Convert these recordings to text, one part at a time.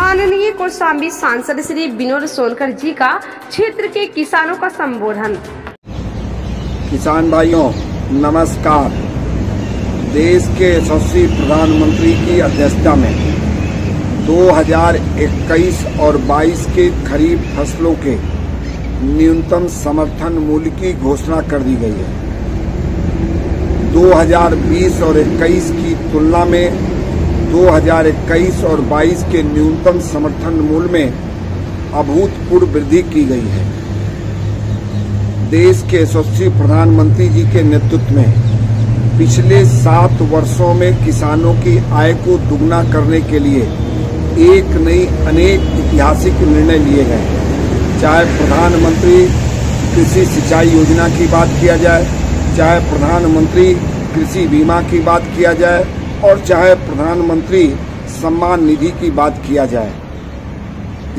माननीय कौशाम्बी सांसद श्री विनोद सोनकर जी का क्षेत्र के किसानों का संबोधन। किसान भाइयों नमस्कार। देश के यशस्वी प्रधानमंत्री की अध्यक्षता में 2021 और 22 के खरीफ फसलों के न्यूनतम समर्थन मूल्य की घोषणा कर दी गई है। 2020 और 21 की तुलना में 2021 और 22 के न्यूनतम समर्थन मूल्य में अभूतपूर्व वृद्धि की गई है। देश के यशस्वी प्रधानमंत्री जी के नेतृत्व में पिछले 7 वर्षों में किसानों की आय को दुगना करने के लिए एक नहीं अनेक ऐतिहासिक निर्णय लिए गए। चाहे प्रधानमंत्री कृषि सिंचाई योजना की बात किया जाए, चाहे प्रधानमंत्री कृषि बीमा की बात किया जाए और चाहे प्रधानमंत्री सम्मान निधि की बात किया जाए।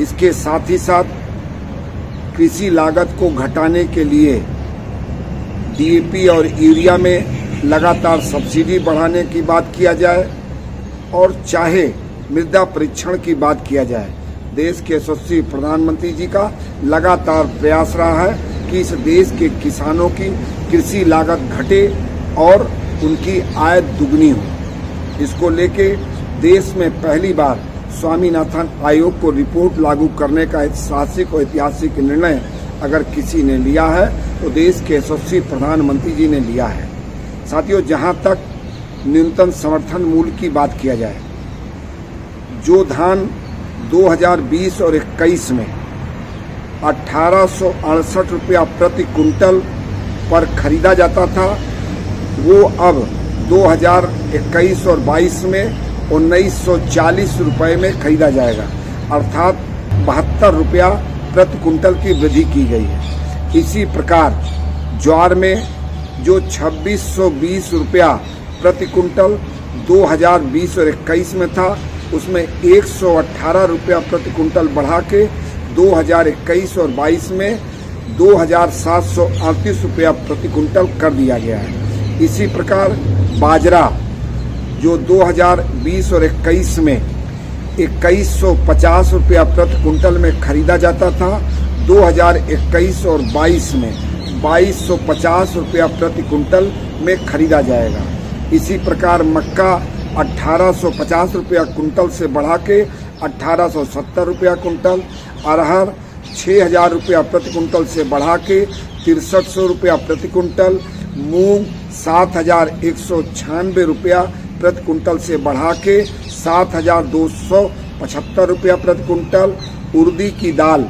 इसके साथ ही साथ कृषि लागत को घटाने के लिए डीएपी और यूरिया में लगातार सब्सिडी बढ़ाने की बात किया जाए और चाहे मृदा परीक्षण की बात किया जाए। देश के यशस्वी प्रधानमंत्री जी का लगातार प्रयास रहा है कि इस देश के किसानों की कृषि लागत घटे और उनकी आय दुगनी हो। इसको लेके देश में पहली बार स्वामीनाथन आयोग को रिपोर्ट लागू करने का साहसिक और ऐतिहासिक निर्णय अगर किसी ने लिया है तो देश के यशस्वी प्रधानमंत्री जी ने लिया है। साथियों, जहां तक न्यूनतम समर्थन मूल्य की बात किया जाए, जो धान 2020 और 21 में 1868 रुपया प्रति कुंटल पर खरीदा जाता था, वो अब 2021 और 22 में 1940 रुपये में खरीदा जाएगा, अर्थात 72 रुपया प्रति कुंटल की वृद्धि की गई है। इसी प्रकार ज्वार में जो 2620 रुपया प्रति कुंटल 2020 और 21 में था, उसमें 118 रुपया प्रति कुंटल बढ़ा के 2021 और 22 में 2738 रुपया प्रति कुंटल कर दिया गया है। इसी प्रकार बाजरा जो 2020 और 21 में 2150 रुपया प्रति कुंटल में खरीदा जाता था, 2021 और 22 में 2250 रुपया प्रति कुंटल में खरीदा जाएगा। इसी प्रकार मक्का 1850 रुपया कुंटल से बढ़ा के 1870 रुपया कुंटल, अरहर 6000 रुपया प्रति कुंटल से बढ़ा के 6300 रुपया प्रति कुंटल, मूंग 7196 रुपया प्रति कुंटल से बढ़ा के 7275 रुपया प्रति कुंटल, उड़दी की दाल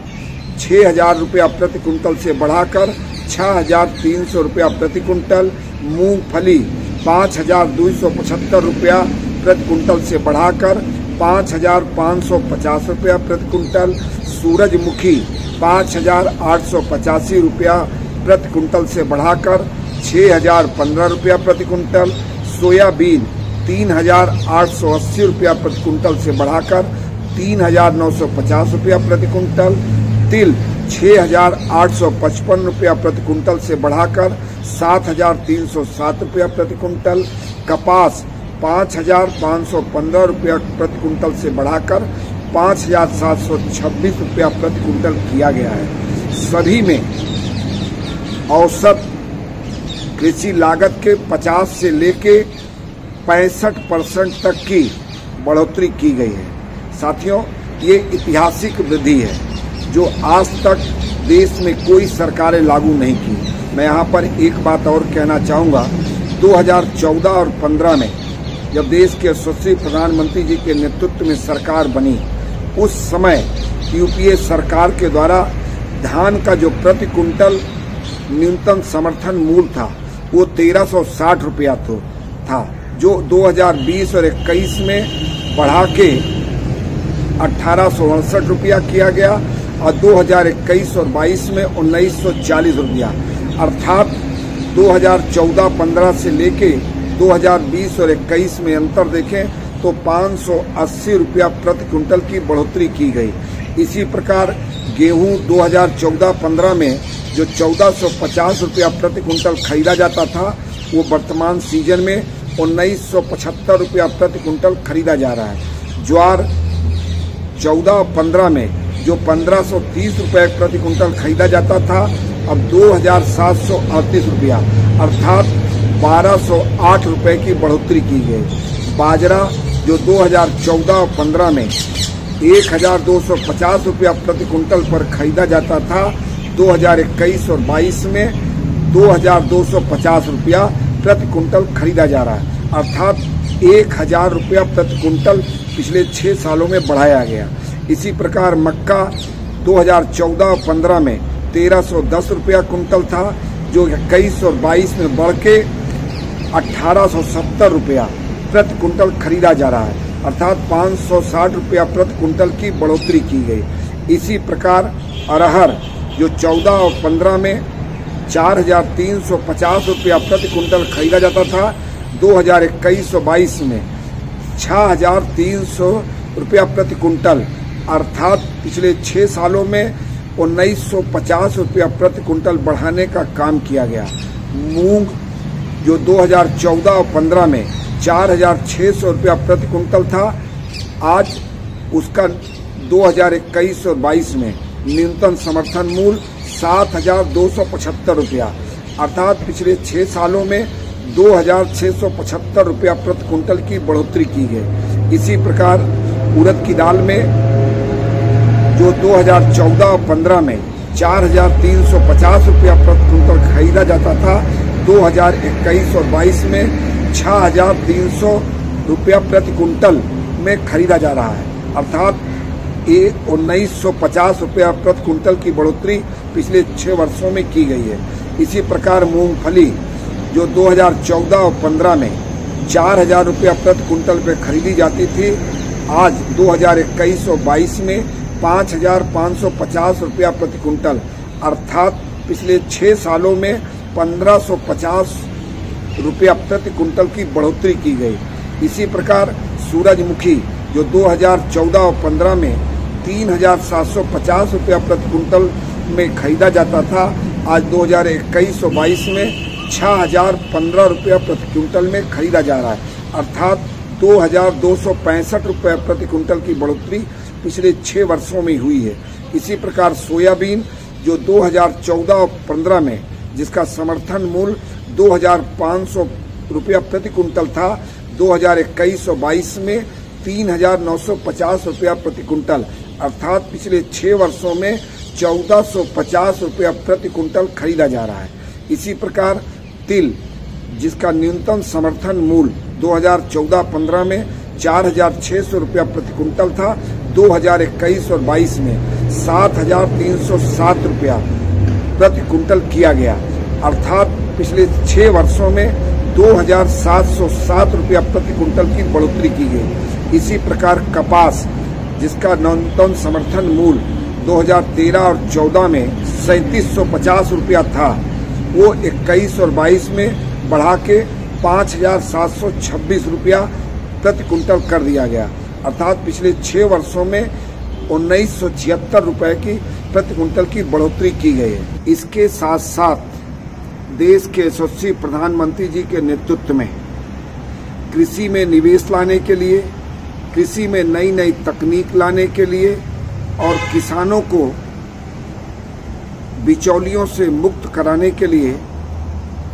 6000 रुपया प्रति कुंटल से बढ़ाकर 6300 रुपया प्रति कुंटल, मूंगफली 5275 रुपया प्रति कुंटल से बढ़ाकर 5550 रुपया प्रति कुंटल, सूरजमुखी 5885 रुपया प्रति कुंटल से बढ़ाकर 6015 रुपया प्रति कुंटल, सोयाबीन 3880 रुपया प्रति कुंटल से बढ़ाकर 3950 रुपया प्रति कुंटल, तिल 6855 रुपया प्रति कुंटल से बढ़ाकर 7307 रुपया प्रति कुंटल, कपास 5515 रुपया प्रति कुंटल से बढ़ाकर 5726 रुपया प्रति कुंटल किया गया है। सभी में औसत कृषि लागत के 50 से लेके 65% तक की बढ़ोतरी की गई है। साथियों, ये ऐतिहासिक वृद्धि है जो आज तक देश में कोई सरकारें लागू नहीं की। मैं यहाँ पर एक बात और कहना चाहूँगा, 2014 और 15 में जब देश के यशस्वी प्रधानमंत्री जी के नेतृत्व में सरकार बनी, उस समय यूपीए सरकार के द्वारा धान का जो प्रति कुंटल न्यूनतम समर्थन मूल्य था वो 1360 रुपया था, जो 2020 और 21 में बढ़ा के 1868 रुपया किया गया और 2021 और 22 में 1940 रुपया, अर्थात 2014-15 से लेके 2020 और 21 में अंतर देखें तो 580 रुपया प्रति कुंटल की बढ़ोतरी की गई। इसी प्रकार गेहूं 2014-15 में जो 1450 रुपया प्रति कुंटल खरीदा जाता था, वो वर्तमान सीजन में 1975 रुपया प्रति कुंटल खरीदा जा रहा है। ज्वार 14 और 15 में जो 1530 रुपये प्रति कुंटल खरीदा जाता था, अब 2738 रुपया अर्थात 1208 रुपये की बढ़ोतरी की गई। बाजरा जो 2014 और 15 में 1250 रुपया प्रति कुंटल पर खरीदा जाता था, 2021 और 22 में 2250 रुपया प्रति कुंटल खरीदा जा रहा है, अर्थात 1000 रुपया प्रति कुंटल पिछले 6 सालों में बढ़ाया गया। इसी प्रकार मक्का 2014 और 15 में 1310 रुपया कुंटल था, जो 21 और 22 में बढ़ के 1870 रुपया प्रति कुंटल खरीदा जा रहा है, अर्थात 560 रुपया प्रति कुंटल की बढ़ोतरी की गई। इसी प्रकार अरहर जो 14 और 15 में 4350 रुपया प्रति कुंटल खरीदा जाता था, 2021 और 22 में 6300 रुपया प्रति कुंटल अर्थात पिछले 6 सालों में 1950 रुपया प्रति कुंटल बढ़ाने का काम किया गया। मूंग जो 2014 और 15 में 4600 रुपया प्रति कुंटल था, आज उसका 2021 और 22 में न्यूनतम समर्थन मूल्य 7275 रुपया अर्थात पिछले 6 सालों में 2675 रुपया प्रति कुंटल की बढ़ोतरी की गई। इसी प्रकार उड़द की दाल में जो 2014 और 15 में 4350 रुपया प्रति कुंटल खरीदा जाता था, 2021 और 22 में 6300 रुपया प्रति कुंटल में खरीदा जा रहा है, अर्थात 1950 रुपया प्रति कुंटल की बढ़ोतरी पिछले 6 वर्षों में की गई है। इसी प्रकार मूंगफली जो 2014 और 15 में 4000 रुपया प्रति कुंटल पे खरीदी जाती थी, आज 2021 और 22 में 5550 रुपया प्रति कुंटल अर्थात पिछले 6 सालों में 1550 रुपया प्रति कुंटल की बढ़ोतरी की गई। इसी प्रकार सूरजमुखी जो 2014 और 15 में 3750 रुपया प्रति कुंटल में खरीदा जाता था, आज 2021 और 22 में 6015 रुपया प्रति कुंटल में खरीदा जा रहा है, अर्थात 2265 रुपया प्रति कुंटल की बढ़ोतरी पिछले 6 वर्षों में हुई है। इसी प्रकार सोयाबीन जो 2014 और 15 में जिसका समर्थन मूल्य 2500 रुपया प्रति कुंटल था, 2021 और 22 में 3950 रुपया प्रति कुंटल अर्थात पिछले 6 वर्षों में 1450 रुपया प्रति कुंटल खरीदा जा रहा है। इसी प्रकार तिल जिसका न्यूनतम समर्थन मूल्य 2014-15 में 4600 रुपया प्रति कुंटल था, 2021 और 22 में 7307 रुपया प्रति कुंटल किया गया, अर्थात पिछले 6 वर्षों में 2707 रुपया प्रति कुंटल की बढ़ोतरी की गई। इसी प्रकार कपास जिसका न्यूनतम समर्थन मूल्य 2013 और 14 में 3750 रुपया था, वो 21 और 22 में बढ़ा के 5726 रुपया प्रति कुंटल कर दिया गया, अर्थात पिछले 6 वर्षों में 1976 रुपए की प्रति कुंटल की बढ़ोतरी की गई है। इसके साथ साथ देश के यशस्वी प्रधानमंत्री जी के नेतृत्व में कृषि में निवेश लाने के लिए, कृषि में नई नई तकनीक लाने के लिए और किसानों को बिचौलियों से मुक्त कराने के लिए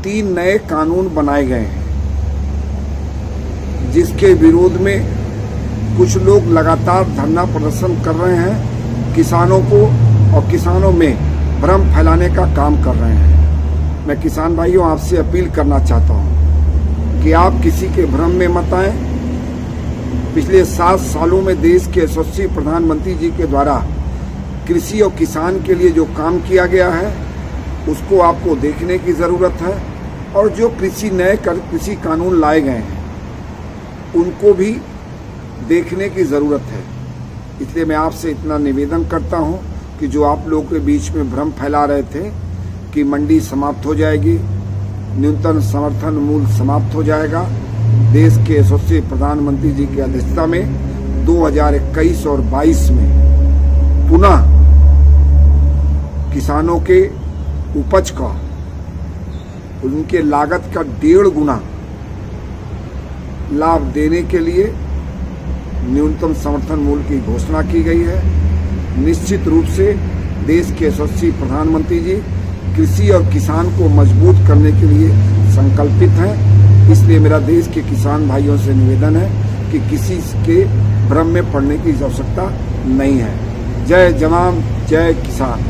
3 नए कानून बनाए गए हैं, जिसके विरोध में कुछ लोग लगातार धरना प्रदर्शन कर रहे हैं, किसानों को और किसानों में भ्रम फैलाने का काम कर रहे हैं। मैं किसान भाइयों आपसे अपील करना चाहता हूं कि आप किसी के भ्रम में मत आएं। पिछले 7 सालों में देश के यशस्वी प्रधानमंत्री जी के द्वारा कृषि और किसान के लिए जो काम किया गया है उसको आपको देखने की ज़रूरत है, और जो नए कृषि कानून लाए गए हैं उनको भी देखने की ज़रूरत है। इसलिए मैं आपसे इतना निवेदन करता हूं कि जो आप लोगों के बीच में भ्रम फैला रहे थे कि मंडी समाप्त हो जाएगी, न्यूनतम समर्थन मूल्य समाप्त हो जाएगा, देश के यशस्वी प्रधानमंत्री जी की अध्यक्षता में 2021 और 22 में पुनः किसानों के उपज का, उनके लागत का 1.5 गुना लाभ देने के लिए न्यूनतम समर्थन मूल्य की घोषणा की गई है। निश्चित रूप से देश के यशस्वी प्रधानमंत्री जी कृषि और किसान को मजबूत करने के लिए संकल्पित हैं। इसलिए मेरा देश के किसान भाइयों से निवेदन है कि किसी के भ्रम में पड़ने की आवश्यकता नहीं है। जय जवान जय किसान।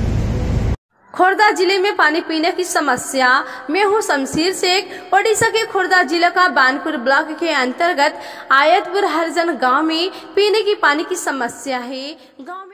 खोर्धा जिले में पानी पीने की समस्या। मैं हूं शमशीर शेख। ओडिशा के खोर्धा जिला का बानपुर ब्लॉक के अंतर्गत आयतपुर हरिजन गांव में पीने की पानी की समस्या है। गांव